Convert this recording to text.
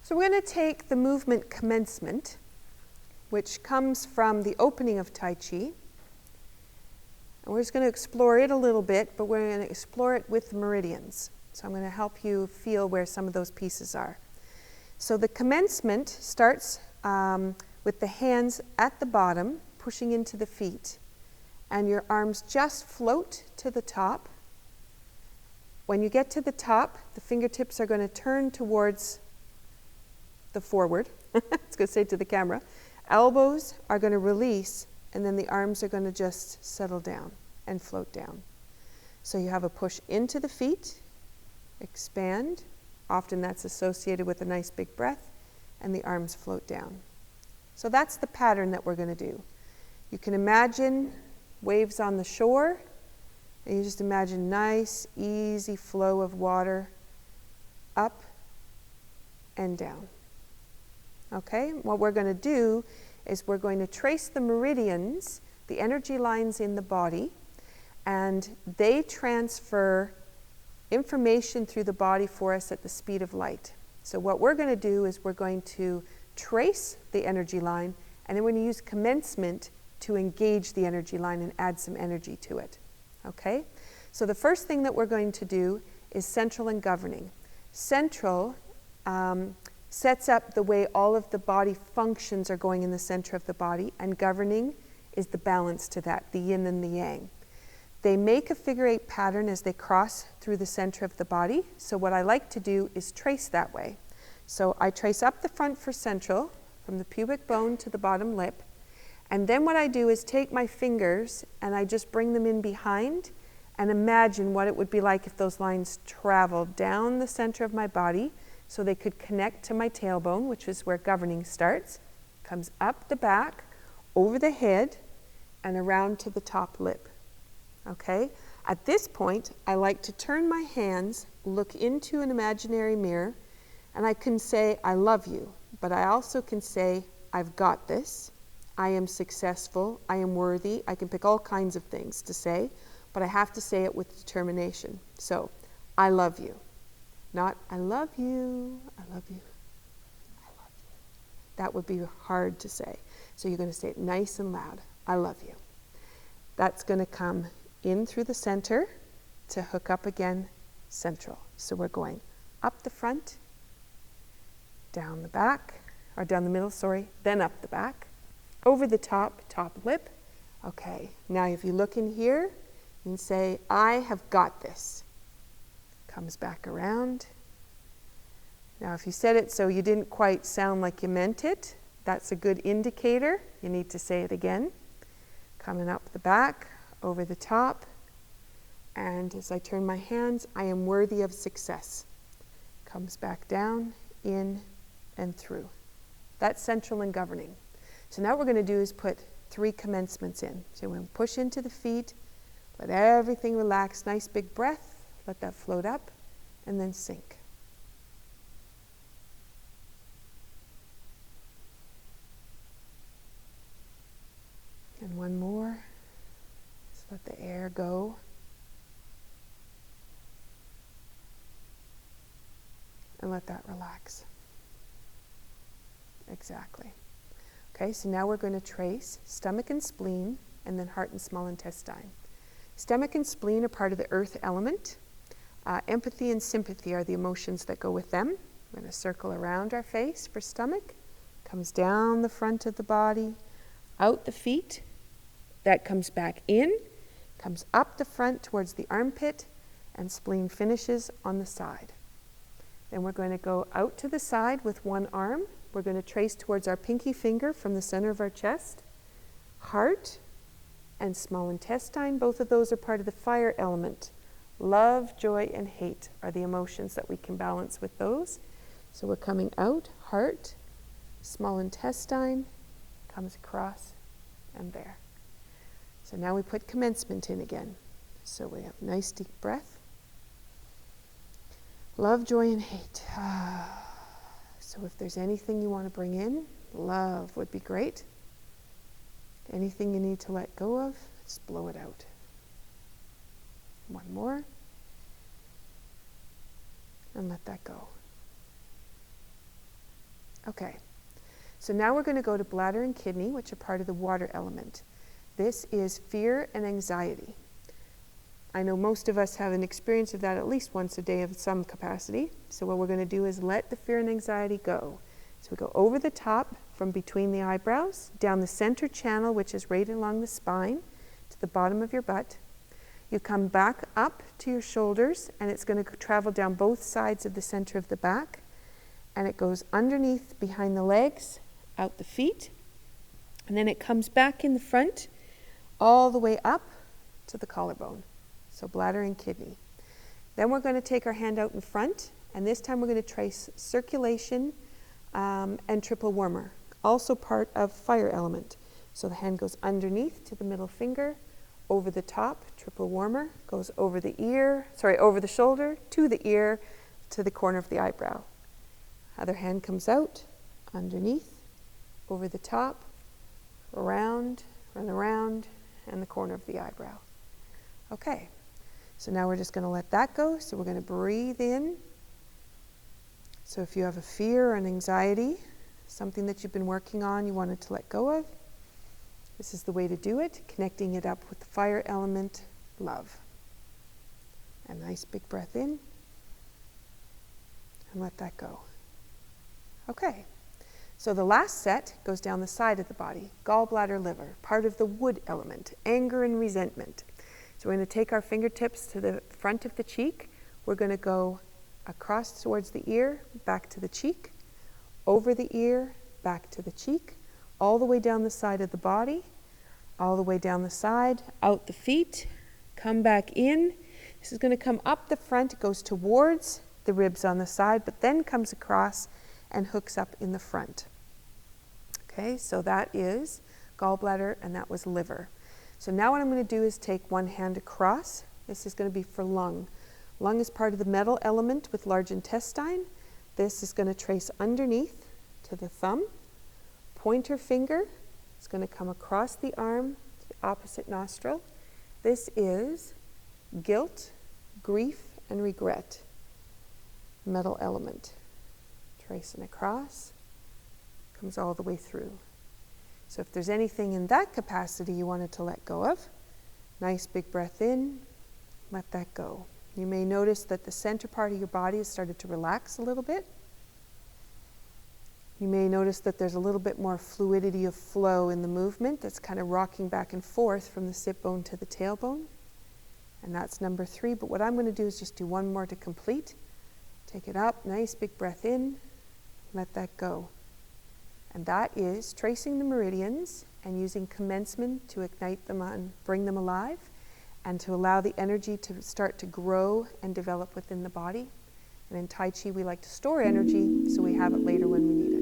So we're going to take the movement commencement, which comes from the opening of Tai Chi, and we're just going to explore it a little bit, but we're going to explore it with the meridians. So I'm going to help you feel where some of those pieces are. So the commencement starts with the hands at the bottom, pushing into the feet, and your arms just float to the top. When you get to the top, the fingertips are going to turn towards the forward. I was going to say to the camera. Elbows are going to release, and then the arms are going to just settle down and float down. So you have a push into the feet, expand. Often that's associated with a nice big breath, and the arms float down. So that's the pattern that we're going to do. You can imagine waves on the shore, and you just imagine nice, easy flow of water up and down. Okay, what we're going to do is we're going to trace the meridians, the energy lines in the body, and they transfer information through the body for us at the speed of light. So what we're going to do is we're going to trace the energy line, and then we're going to use commencement to engage the energy line and add some energy to it. Okay? So the first thing that we're going to do is central and governing. Central sets up the way all of the body functions are going in the center of the body, and governing is the balance to that, the yin and the yang. They make a figure 8 pattern as they cross through the center of the body. So what I like to do is trace that way. So I trace up the front for central, from the pubic bone to the bottom lip, and then what I do is take my fingers and I just bring them in behind and imagine what it would be like if those lines traveled down the center of my body so they could connect to my tailbone, which is where governing starts, comes up the back, over the head, and around to the top lip. Okay? At this point, I like to turn my hands, look into an imaginary mirror, and I can say, I love you, but I also can say, I've got this, I am successful, I am worthy. I can pick all kinds of things to say, but I have to say it with determination. So, I love you. Not, I love you, I love you, I love you. That would be hard to say. So you're going to say it nice and loud. I love you. That's going to come in through the center to hook up again central. So we're going up the front, down the back, or down the middle, sorry, then up the back, over the top, top lip. Okay, now if you look in here and say, I have got this. Comes back around. Now if you said it so you didn't quite sound like you meant it, that's a good indicator. You need to say it again. Coming up the back, over the top, and as I turn my hands, I am worthy of success. Comes back down, in, and through. That's central and governing. So now what we're going to do is put 3 commencements in. So we're going to push into the feet, let everything relax, nice big breath, let that float up, and then sink. And one more. Just let the air go. And let that relax. Exactly. Okay, so now we're going to trace stomach and spleen, and then heart and small intestine. Stomach and spleen are part of the earth element. Empathy and sympathy are the emotions that go with them. We're going to circle around our face for stomach. Comes down the front of the body, out the feet. That comes back in, comes up the front towards the armpit, and spleen finishes on the side. Then we're going to go out to the side with one arm. We're going to trace towards our pinky finger from the center of our chest. Heart and small intestine, both of those are part of the fire element. Love, joy, and hate are the emotions that we can balance with those. So we're coming out, heart, small intestine, comes across, and there. So now we put commencement in again. So we have nice deep breath. Love, joy, and hate. So if there's anything you want to bring in, love would be great. Anything you need to let go of, just blow it out. One more. And let that go. Okay, so now we're going to go to bladder and kidney, which are part of the water element. This is fear and anxiety. I know most of us have an experience of that at least once a day of some capacity. So what we're going to do is let the fear and anxiety go. So we go over the top from between the eyebrows, down the center channel, which is right along the spine, to the bottom of your butt. You come back up to your shoulders, and it's going to travel down both sides of the center of the back, and it goes underneath behind the legs, out the feet, and then it comes back in the front all the way up to the collarbone. So bladder and kidney. Then we're going to take our hand out in front, and this time we're going to trace circulation and triple warmer, also part of fire element. So the hand goes underneath to the middle finger, over the top, triple warmer, goes over the ear, over the shoulder, to the ear, to the corner of the eyebrow. Other hand comes out, underneath, over the top, around, run around, and the corner of the eyebrow. Okay, so now we're just going to let that go. So we're going to breathe in. So if you have a fear or an anxiety, something that you've been working on, you wanted to let go of, this is the way to do it, connecting it up with the fire element, love. A nice big breath in, and let that go. Okay, so the last set goes down the side of the body, gallbladder, liver, part of the wood element, anger and resentment. So we're going to take our fingertips to the front of the cheek. We're going to go across towards the ear, back to the cheek, over the ear, back to the cheek, all the way down the side of the body, all the way down the side, out the feet, come back in. This is going to come up the front, it goes towards the ribs on the side, but then comes across and hooks up in the front. Okay, so that is gallbladder, and that was liver. So now what I'm going to do is take one hand across. This is going to be for lung. Lung is part of the metal element with large intestine. This is going to trace underneath to the thumb. Pointer finger is going to come across the arm to the opposite nostril. This is guilt, grief, and regret. Metal element. Tracing across, comes all the way through. So if there's anything in that capacity you wanted to let go of, nice big breath in, let that go. You may notice that the center part of your body has started to relax a little bit. You may notice that there's a little bit more fluidity of flow in the movement that's kind of rocking back and forth from the sit bone to the tailbone. And that's number 3. But what I'm going to do is just do one more to complete. Take it up, nice big breath in, let that go. And that is tracing the meridians and using commencement to ignite them and bring them alive, and to allow the energy to start to grow and develop within the body. And in Tai Chi, we like to store energy so we have it later when we need it.